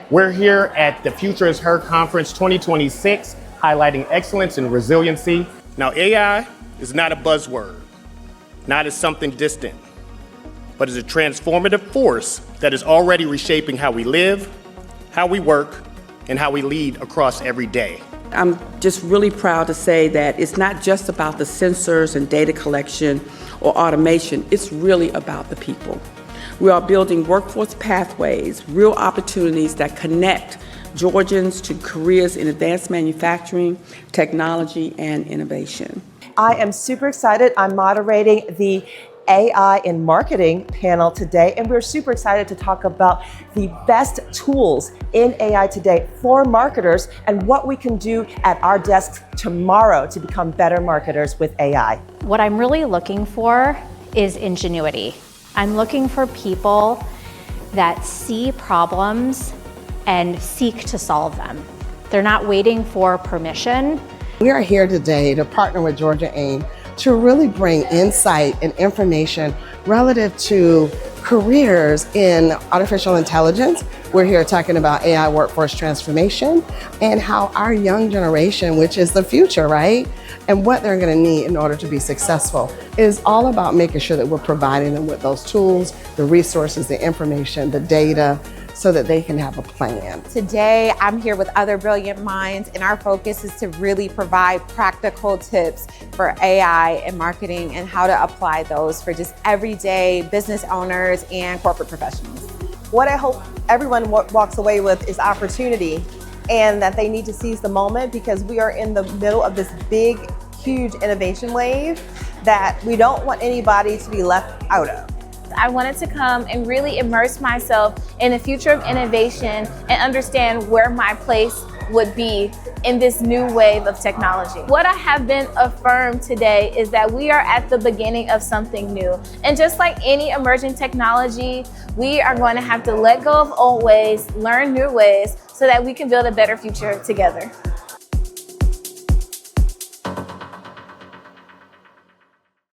We're here at the Future is Her Conference 2026, highlighting excellence and resiliency. Now, AI is not a buzzword, not as something distant, but as a transformative force that is already reshaping how we live, how we work, and how we lead across every day. I'm just really proud to say that it's not just about the sensors and data collection or automation, it's really about the people. We are building workforce pathways, real opportunities that connect Georgians to careers in advanced manufacturing, technology, and innovation. I am super excited. I'm moderating the AI in Marketing panel today, and we're super excited to talk about the best tools in AI today for marketers and what we can do at our desks tomorrow to become better marketers with AI. What I'm really looking for is ingenuity. I'm looking for people that see problems and seek to solve them. They're not waiting for permission. We are here today to partner with Georgia AIM to really bring insight and information relative to careers in artificial intelligence. We're here talking about AI workforce transformation and how our young generation, which is the future, right? And what they're gonna need in order to be successful is all about making sure that we're providing them with those tools, the resources, the information, the data, so that they can have a plan. Today, I'm here with other brilliant minds, and our focus is to really provide practical tips for AI and marketing and how to apply those for just everyday business owners and corporate professionals. What I hope everyone walks away with is opportunity, and that they need to seize the moment because we are in the middle of this big, huge innovation wave that we don't want anybody to be left out of. I wanted to come and really immerse myself in the future of innovation and understand where my place would be in this new wave of technology. What I have been affirmed today is that we are at the beginning of something new. And just like any emerging technology, we are going to have to let go of old ways, learn new ways, so that we can build a better future together.